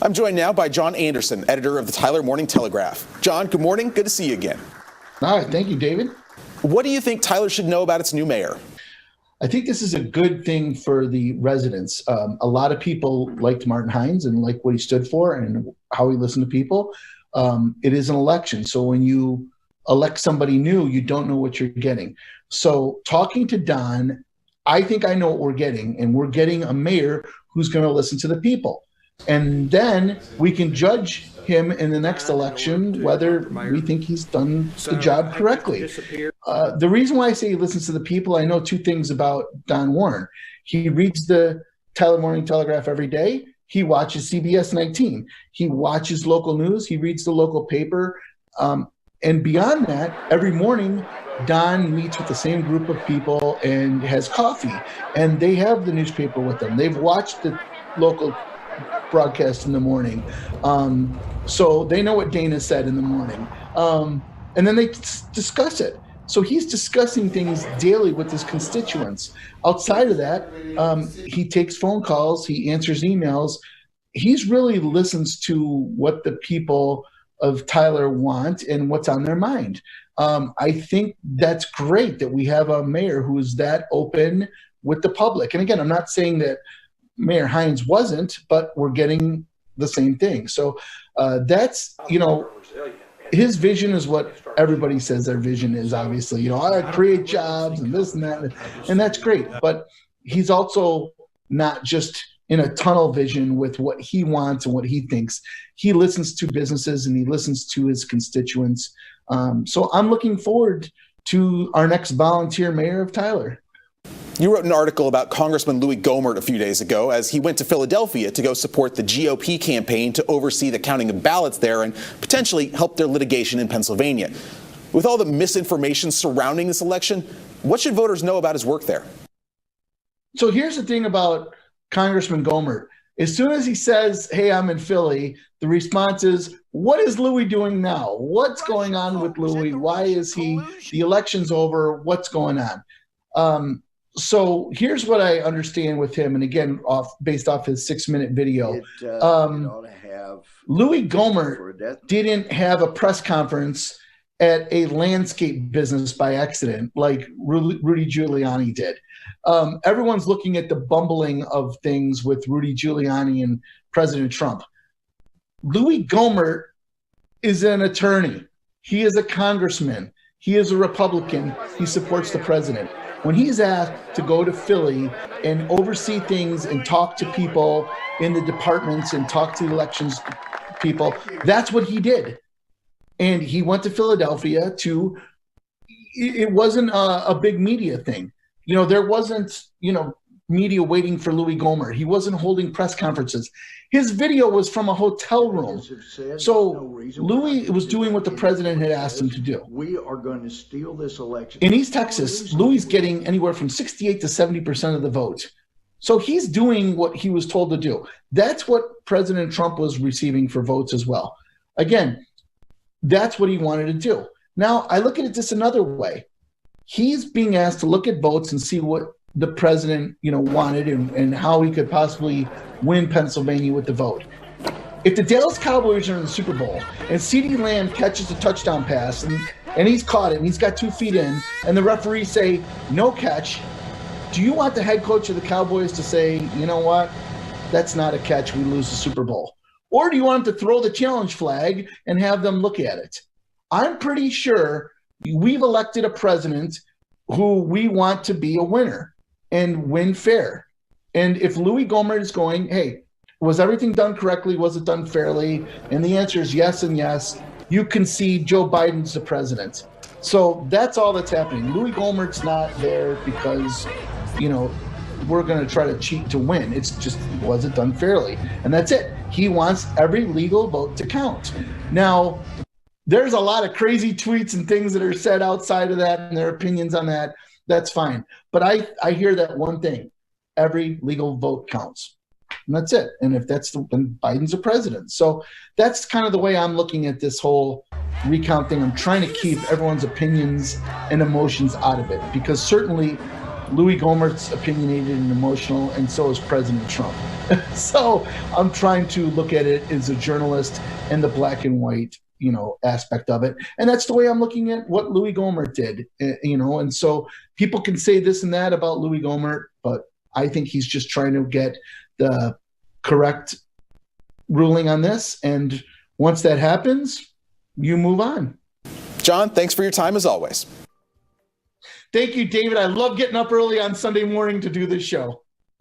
I'm joined now by John Anderson, editor of the Tyler Morning Telegraph. John, good morning. Good to see you again. All right. Thank you, David. What do you think Tyler should know about its new mayor? I think this is a good thing for the residents. A lot of people liked Martin Hines and liked what he stood for and how he listened to people. It is an election. So when you elect somebody new, you don't know what you're getting. So talking to Don, I think I know what we're getting. And we're getting a mayor who's going to listen to the people. And then we can judge him in the next election whether we think he's done the job correctly. The reason why I say he listens to the people, I know two things about Don Warren. He reads the Tyler Morning Telegraph every day. He watches CBS 19. He watches local news. He reads the local paper. And beyond that, every morning, Don meets with the same group of people and has coffee. And they have the newspaper with them. They've watched the local broadcast in the morning. So they know what Dana said in the morning. And then they discuss it. So he's discussing things daily with his constituents. Outside of that, he takes phone calls, he answers emails. He's really listens to what the people of Tyler want and what's on their mind. I think that's great that we have a mayor who is that open with the public. And again, I'm not saying that Mayor Hines wasn't, but we're getting the same thing. So that's, his vision is what everybody says their vision is, obviously. I create jobs and this and that, and that's great. But he's also not just in a tunnel vision with what he wants and what he thinks. He listens to businesses and he listens to his constituents. So I'm looking forward to our next volunteer mayor of Tyler. You wrote an article about Congressman Louie Gohmert a few days ago as he went to Philadelphia to go support the GOP campaign to oversee the counting of ballots there and potentially help their litigation in Pennsylvania. With all the misinformation surrounding this election, what should voters know about his work there? So here's the thing about Congressman Gohmert. As soon as he says, hey, I'm in Philly, the response is, what is Louie doing now? What's going on with Louie? Why is he? The election's over. What's going on? So here's what I understand with him, and again, based off his 6-minute video. Louie Gohmert didn't have a press conference at a landscape business by accident like Rudy Giuliani did. Everyone's looking at the bumbling of things with Rudy Giuliani and President Trump. Louie Gohmert is an attorney. He is a congressman. He is a Republican. He supports the president. When he's asked to go to Philly and oversee things and talk to people in the departments and talk to the elections people, that's what he did. And he went to Philadelphia it wasn't a big media thing. There wasn't, media waiting for Louie Gohmert. He wasn't holding press conferences. His video was from a hotel room. So Louie was doing what the president had asked him to do. We are going to steal this election. In East Texas, Louie's getting anywhere from 68 to 70% of the vote. So he's doing what he was told to do. That's what President Trump was receiving for votes as well. Again, that's what he wanted to do. Now, I look at it just another way. He's being asked to look at votes and see what the president, wanted and how he could possibly win Pennsylvania with the vote. If the Dallas Cowboys are in the Super Bowl and CeeDee Lamb catches a touchdown pass and he's caught it and he's got 2 feet in and the referees say no catch, do you want the head coach of the Cowboys to say, you know what, that's not a catch, we lose the Super Bowl? Or do you want him to throw the challenge flag and have them look at it? I'm pretty sure we've elected a president who we want to be a winner and win fair. And if Louie Gohmert is going, hey, was everything done correctly? Was it done fairly? And the answer is yes and yes. You can see Joe Biden's the president. So that's all that's happening. Louie Gohmert's not there because, we're going to try to cheat to win. It's just, was it done fairly? And that's it. He wants every legal vote to count. Now, there's a lot of crazy tweets and things that are said outside of that and their opinions on that. That's fine. But I hear that one thing. Every legal vote counts. And that's it. And if that's then Biden's a president. So that's kind of the way I'm looking at this whole recount thing. I'm trying to keep everyone's opinions and emotions out of it because certainly Louie Gohmert's opinionated and emotional, and so is President Trump. So I'm trying to look at it as a journalist and the black and white, aspect of it. And that's the way I'm looking at what Louie Gohmert did, and so people can say this and that about Louie Gohmert, but I think he's just trying to get the correct ruling on this. And once that happens, you move on. John, thanks for your time as always. Thank you, David. I love getting up early on Sunday morning to do this show.